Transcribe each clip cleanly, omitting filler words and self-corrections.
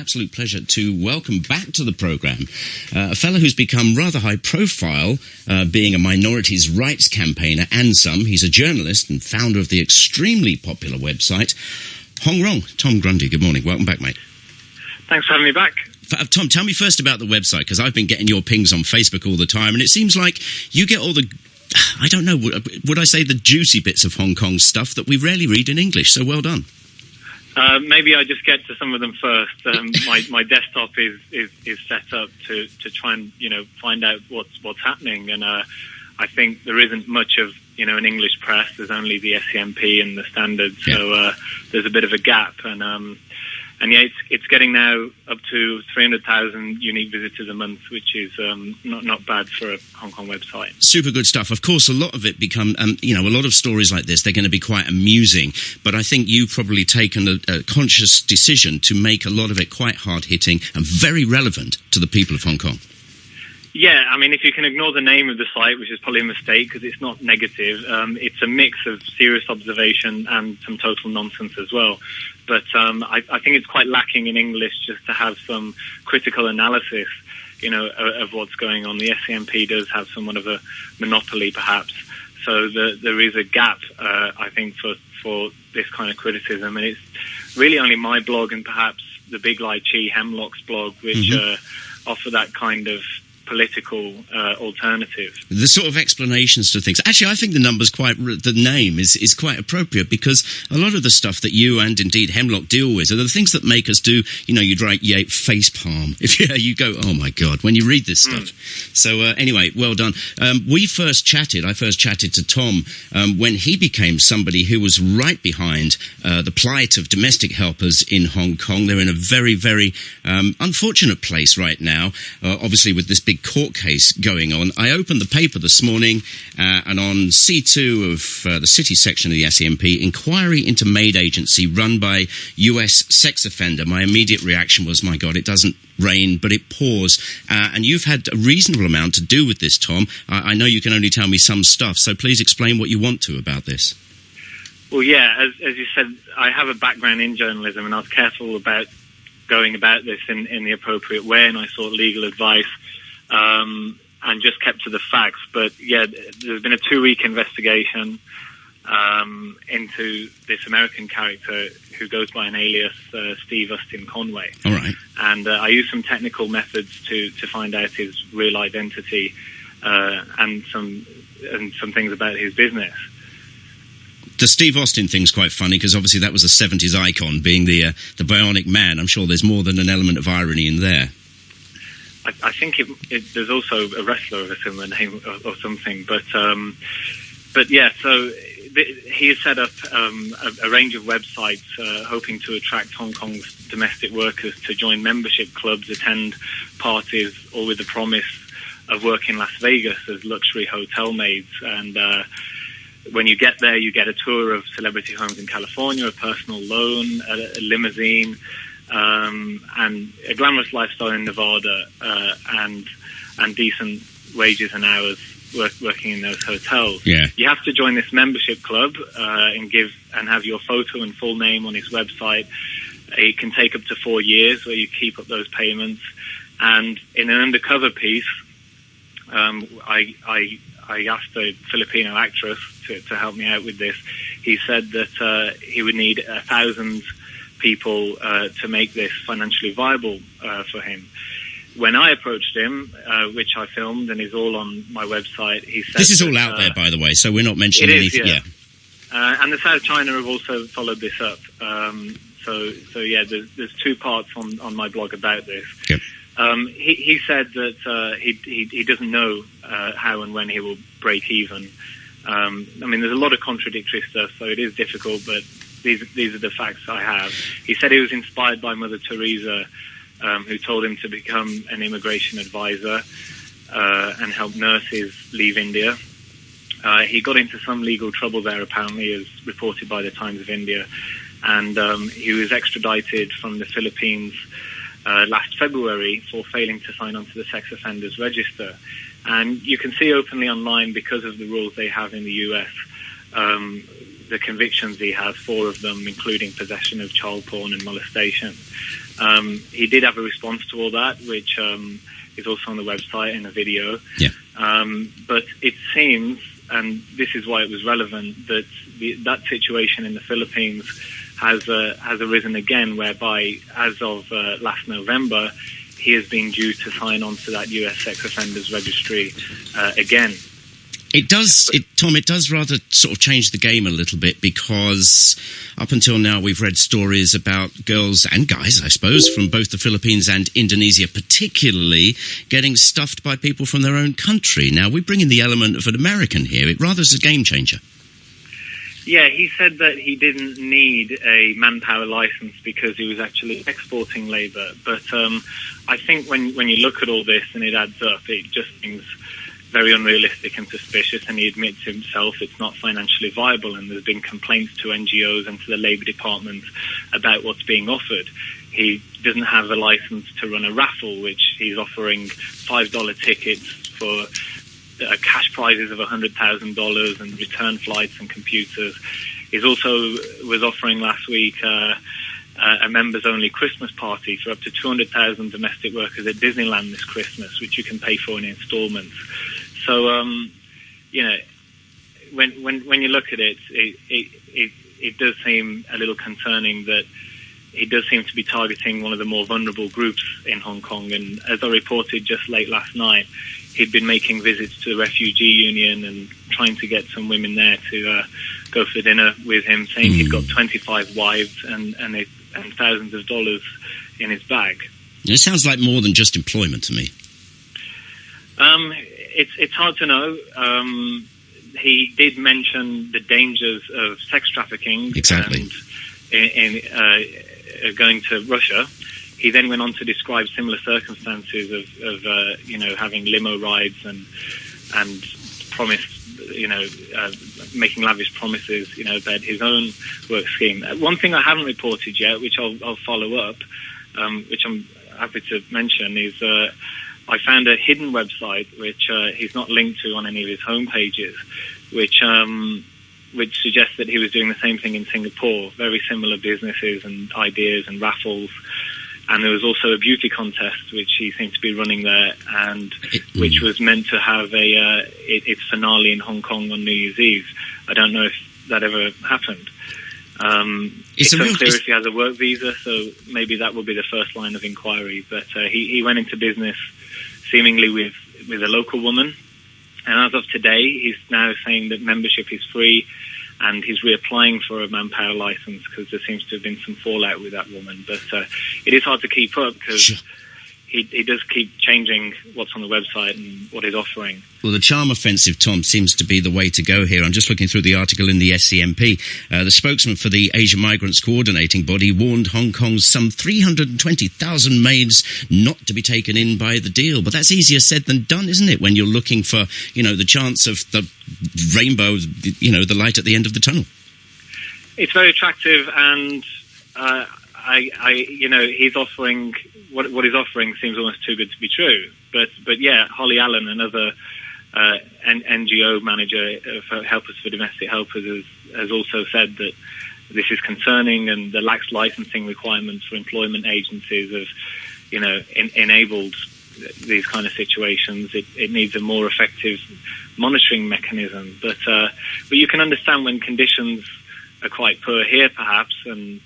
absolute pleasure to welcome back to the programme a fellow who's become rather high profile, being a minorities' rights campaigner and some. He's a journalist and founder of the extremely popular website Hong Rong. Tom Grundy, good morning. Welcome back, mate. Thanks for having me back. Tom, tell me first about the website, because I've been getting your pings on Facebook all the time, and it seems like you get all the, I don't know, would I say the juicy bits of Hong Kong stuff that we rarely read in English, so well done. Maybe I just get to some of them first. My desktop is set up to try and find out what's happening, and I think there isn't much of an English press. There's only the SCMP and the Standard, so there's a bit of a gap, and yeah, it's getting now up to 300,000 unique visitors a month, which is not bad for a Hong Kong website. Super good stuff. Of course, a lot of it become, a lot of stories like this, they're going to be quite amusing. But I think you've probably taken a conscious decision to make a lot of it quite hard-hitting and very relevant to the people of Hong Kong. Yeah, I mean, if you can ignore the name of the site, which is probably a mistake because it's not negative, it's a mix of serious observation and some total nonsense as well. But I think it's quite lacking in English just to have some critical analysis, of what's going on. The SCMP does have somewhat of a monopoly, perhaps. So there is a gap, I think, for this kind of criticism. And it's really only my blog and perhaps the Big Lai Chi Hemlock's blog, which offer that kind of political alternative. The sort of explanations to things. Actually, I think the name is quite appropriate, because a lot of the stuff that you and indeed Hemlock deal with are the things that make us do, you'd write face palm. If you go, oh my God, when you read this stuff. So anyway, well done. I first chatted to Tom when he became somebody who was right behind the plight of domestic helpers in Hong Kong. They're in a very, very unfortunate place right now, obviously with this big court case going on. I opened the paper this morning, and on C2 of the city section of the SCMP, inquiry into maid agency run by US sex offender. My immediate reaction was, my God, it doesn't rain, but it pours. And you've had a reasonable amount to do with this, Tom. I know you can only tell me some stuff, so please explain what you want to about this. Well, yeah, as you said, I have a background in journalism, and I was careful about going about this in the appropriate way, and I sought legal advice and just kept to the facts. But yeah, there's been a 2-week investigation into this American character who goes by an alias Steve Austin Conway. All right. And I used some technical methods to find out his real identity and some things about his business. The Steve Austin thing's quite funny, because obviously that was a 70s icon, being the Bionic Man. I'm sure there's more than an element of irony in there. I think there's also a wrestler of a similar name or something, but yeah. So he has set up a range of websites hoping to attract Hong Kong's domestic workers to join membership clubs, attend parties, all with the promise of work in Las Vegas as luxury hotel maids. And when you get there, you get a tour of celebrity homes in California, a personal loan, a limousine, and a glamorous lifestyle in Nevada, and decent wages and hours working in those hotels. Yeah. You have to join this membership club and have your photo and full name on his website. It can take up to 4 years where you keep up those payments. And in an undercover piece, I asked a Filipino actress to help me out with this. He said that he would need 1,000 people to make this financially viable for him. When I approached him, which I filmed and is all on my website, he said... This is all out there, by the way, so we're not mentioning anything. Yeah. And the South China have also followed this up. So yeah, there's 2 parts on my blog about this. Yep. He said that he doesn't know how and when he will break even. I mean, there's a lot of contradictory stuff, so it is difficult, but these are the facts I have. He said he was inspired by Mother Teresa, who told him to become an immigration advisor and help nurses leave India. He got into some legal trouble there, apparently, as reported by the Times of India, and he was extradited from the Philippines last February for failing to sign on to the sex offenders register. And you can see openly online, because of the rules they have in the US, the convictions he has, 4 of them, including possession of child porn and molestation. He did have a response to all that, which is also on the website in a video. Yeah. But it seems, and this is why it was relevant, that that situation in the Philippines has arisen again, whereby as of last November, he has been due to sign on to that US sex offenders registry again. It does, Tom, it does rather sort of change the game a little bit, because up until now we've read stories about girls and guys, I suppose, from both the Philippines and Indonesia particularly, getting stuffed by people from their own country. Now, we bring in the element of an American here. It rather is a game changer. Yeah, he said that he didn't need a manpower license because he was actually exporting labour. But I think when you look at all this and it adds up, it just seems very unrealistic and suspicious, and he admits himself it's not financially viable, and there's been complaints to NGOs and to the Labour Department about what's being offered. He doesn't have a license to run a raffle, which he's offering $5 tickets for cash prizes of $100,000 and return flights and computers. He's also was offering last week a members-only Christmas party for up to 200,000 domestic workers at Disneyland this Christmas, which you can pay for in installments. So, you know, when you look at it, it does seem a little concerning that he does seem to be targeting one of the more vulnerable groups in Hong Kong. And as I reported just late last night, he'd been making visits to the refugee union and trying to get some women there to go for dinner with him, saying he'd got 25 wives and thousands of dollars in his bag. It sounds like more than just employment to me. It's hard to know. He did mention the dangers of sex trafficking. Exactly. And in going to Russia. He then went on to describe similar circumstances of having limo rides and promised, making lavish promises, about his own work scheme. One thing I haven't reported yet, which I'll follow up, which I'm happy to mention, is I found a hidden website which he's not linked to on any of his home pages, which suggests that he was doing the same thing in Singapore, very similar businesses and ideas and raffles. And there was also a beauty contest, which he seemed to be running there, and which was meant to have its finale in Hong Kong on New Year's Eve. I don't know if that ever happened. It's unclear if he has a work visa, so maybe that will be the first line of inquiry. But he went into business seemingly with a local woman, and as of today, he's now saying that membership is free, and he's reapplying for a manpower license because there seems to have been some fallout with that woman. But it is hard to keep up because he does keep changing what's on the website and what he's offering. Well, the charm offensive, Tom, seems to be the way to go here. I'm just looking through the article in the SCMP. The spokesman for the Asia Migrants Coordinating Body warned Hong Kong's some 320,000 maids not to be taken in by the deal. But that's easier said than done, isn't it, when you're looking for, the chance of the rainbow, the light at the end of the tunnel? It's very attractive, and he's offering what he's offering seems almost too good to be true. But yeah, Holly Allen, another NGO manager for Helpers for Domestic Helpers, has also said that this is concerning, and the lax licensing requirements for employment agencies have, enabled these kind of situations. It needs a more effective monitoring mechanism. But you can understand when conditions are quite poor here, perhaps, and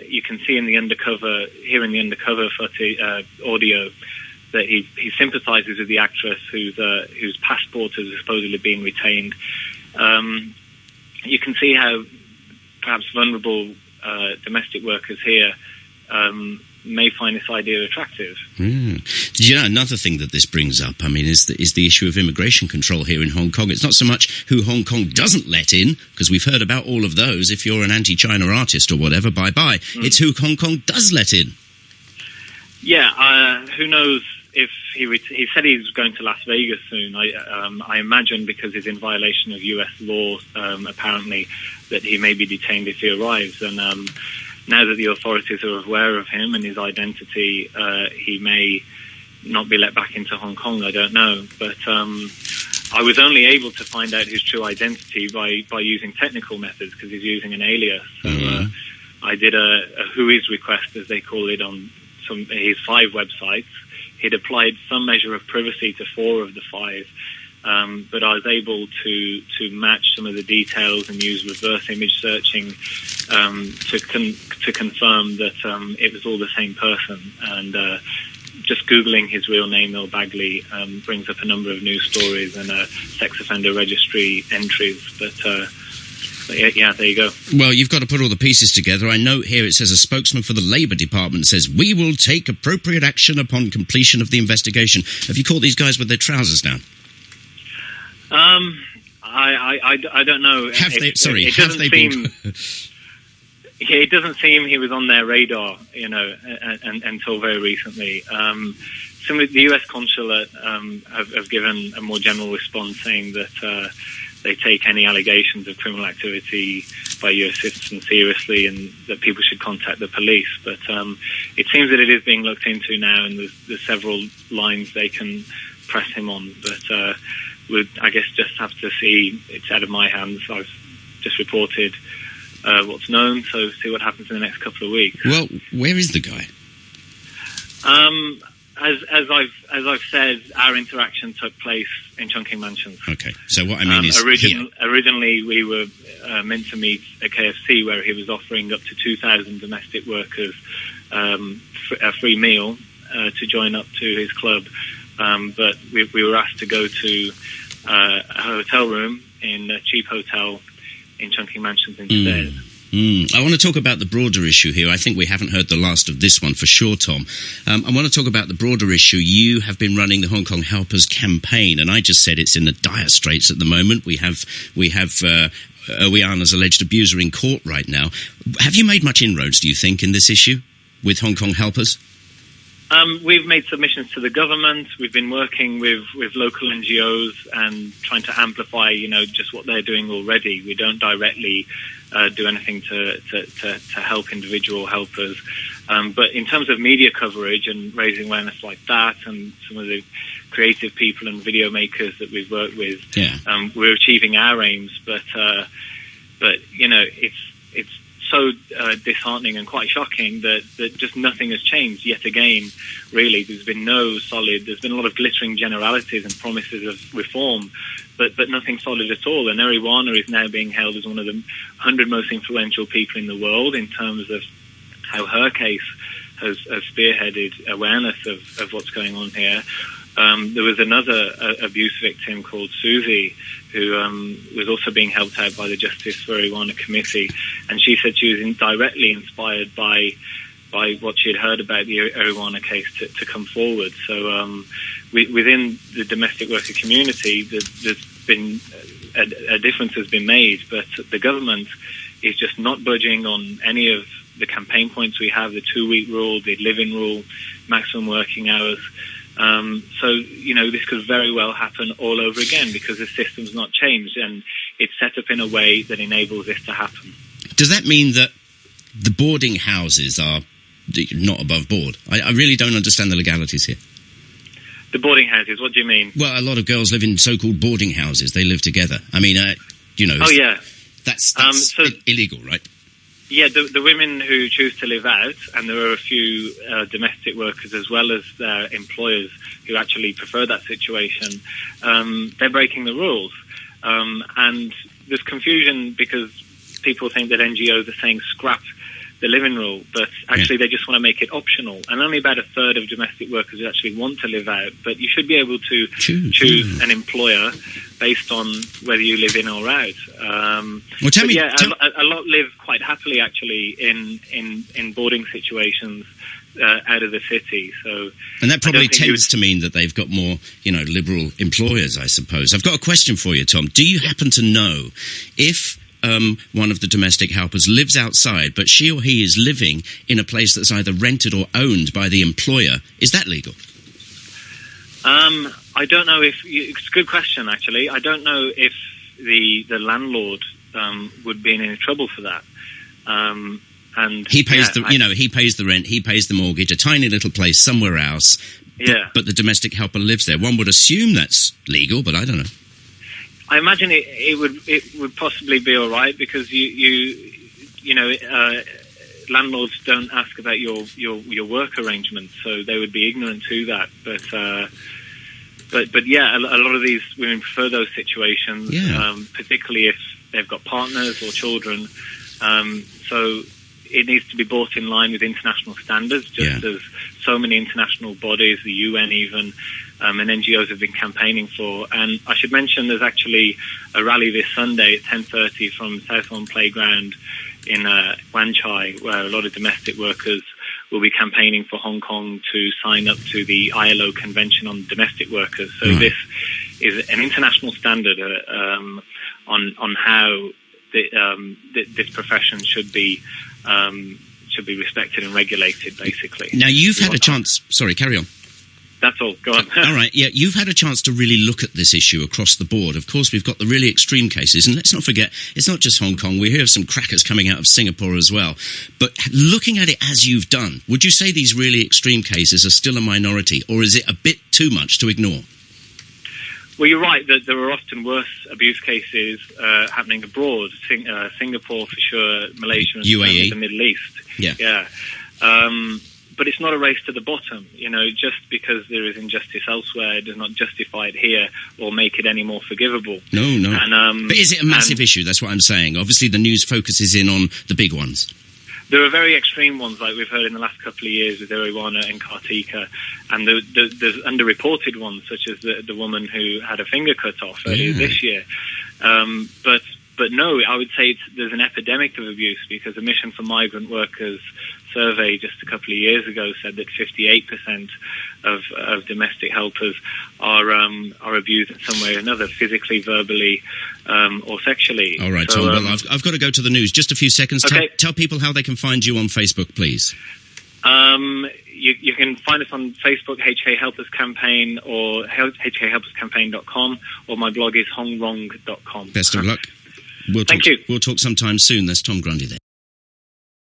you can see in the undercover audio that he sympathises with the actress whose passport has supposedly been retained. You can see how perhaps vulnerable domestic workers here may find this idea attractive. Another thing that this brings up, is the issue of immigration control here in Hong Kong. It's not so much who Hong Kong doesn't let in, because we've heard about all of those. If you're an anti-China artist or whatever, bye-bye. It's who Hong Kong does let in. Yeah, who knows if he said he's going to Las Vegas soon. I imagine because he's in violation of US law, apparently, that he may be detained if he arrives. And now that the authorities are aware of him and his identity, he may not be let back into Hong Kong. I don't know. But I was only able to find out his true identity by using technical methods, because he's using an alias. So I did a whois request, as they call it, on his 5 websites. He'd applied some measure of privacy to 4 of the 5, but I was able to match some of the details and use reverse image searching to confirm that it was all the same person. And just Googling his real name, Noel Bagley, brings up a number of news stories and sex offender registry entries. But yeah, there you go. Well, you've got to put all the pieces together. I note here it says a spokesman for the Labour Department says, "We will take appropriate action upon completion of the investigation." Have you caught these guys with their trousers down? I don't know. It doesn't seem he was on their radar, until very recently. Some of the U.S. consulate have given a more general response saying that they take any allegations of criminal activity by U.S. citizens seriously and that people should contact the police. But it seems that it is being looked into now, and there's several lines they can press him on. But we'd, I guess, just have to see. It's out of my hands. I've just reported what's known, so see what happens in the next couple of weeks. Well, where is the guy? As I've said, our interaction took place in Chungking Mansions. Okay, so what I mean is... Originally, we were meant to meet at KFC, where he was offering up to 2,000 domestic workers a free meal to join up to his club. But we were asked to go to a hotel room in a cheap hotel in Chungking Mansions instead. I want to talk about the broader issue here. I think we haven't heard the last of this one for sure, Tom. I want to talk about the broader issue. You have been running the Hong Kong Helpers campaign, and I just said it's in the dire straits at the moment. We have Owiana's alleged abuser in court right now. Have you made much inroads, do you think, in this issue with Hong Kong Helpers? We've made submissions to the government. We've been working with local NGOs and trying to amplify, just what they're doing already. We don't directly do anything to help individual helpers. But in terms of media coverage and raising awareness like that, and some of the creative people and video makers that we've worked with, we're achieving our aims. But it's so disheartening and quite shocking that just nothing has changed yet again, really. There's been there's been a lot of glittering generalities and promises of reform, but nothing solid at all. And Owiana is now being held as one of the 100 most influential people in the world in terms of how her case has spearheaded awareness of what's going on here. There was another abuse victim called Susie, who was also being helped out by the Justice for Owiana Committee, and she said she was directly inspired by what she had heard about the Owiana case to come forward. So within the domestic worker community, there's been a difference has been made, but the government is just not budging on any of the campaign points we have: the 2-week rule, the live-in rule, maximum working hours. So, this could very well happen all over again because the system's not changed and it's set up in a way that enables this to happen. Does that mean that the boarding houses are not above board? I really don't understand the legalities here. The boarding houses, what do you mean? Well, a lot of girls live in so-called boarding houses. They live together. I mean, Oh, yeah. That's illegal, right? Yeah, the women who choose to live out, and there are a few domestic workers as well as their employers who actually prefer that situation, they're breaking the rules. And there's confusion because people think that NGOs are saying scrap the living rule, but actually they just want to make it optional. And only about a third of domestic workers actually want to live out, but you should be able to choose an employer based on whether you live in or out. Well, tell me, a lot live quite happily actually in boarding situations out of the city. So, and that probably tends to mean that they've got more, liberal employers, I suppose. I've got a question for you, Tom. Do you happen to know if one of the domestic helpers lives outside, but she or he is living in a place that's either rented or owned by the employer? Is that legal? I don't know if... It's a good question, actually. I don't know if the landlord would be in any trouble for that. And he pays he pays the rent, he pays the mortgage, a tiny little place somewhere else. But the domestic helper lives there. One would assume that's legal, but I don't know. I imagine it would possibly be all right because you landlords don't ask about your work arrangements, so they would be ignorant to that. But yeah, a lot of these women prefer those situations, particularly if they've got partners or children. So it needs to be brought in line with international standards, just as so many international bodies, the UN even, and NGOs have been campaigning for. And I should mention there's actually a rally this Sunday at 10:30 from Southbourne Playground in Wan Chai, where a lot of domestic workers will be campaigning for Hong Kong to sign up to the ILO Convention on Domestic Workers. So this is an international standard on how this profession should be respected and regulated, basically. Now, you've had a chance... Sorry, carry on. That's all. Go on. All right. Yeah, you've had a chance to really look at this issue across the board. Of course, we've got the really extreme cases, and let's not forget, it's not just Hong Kong. We hear of some crackers coming out of Singapore as well. But looking at it as you've done, would you say these really extreme cases are still a minority, or is it a bit too much to ignore? Well, you're right that there are often worse abuse cases happening abroad. Singapore, for sure, Malaysia, and UAE. The Middle East. Yeah. But it's not a race to the bottom. You know, just because there is injustice elsewhere does not justify it here or make it any more forgivable. No. And, but is it a massive issue? That's what I'm saying. Obviously, the news focuses in on the big ones. There are very extreme ones, like we've heard in the last couple of years with Iriwana and Kartika, and there's underreported ones, such as the woman who had a finger cut off earlier this year. But no, I would say there's an epidemic of abuse, because a Mission for Migrant Workers survey just a couple of years ago said that 58% of domestic helpers are abused in some way or another, physically, verbally, or sexually. All right, Tom. Well, I've got to go to the news. Just a few seconds. Okay. Tell people how they can find you on Facebook, please. You can find us on Facebook, HK Helpers Campaign, or hkhelperscampaign.com, or my blog is hongrong.com. Best of luck. Thank you. We'll talk sometime soon. That's Tom Grundy there.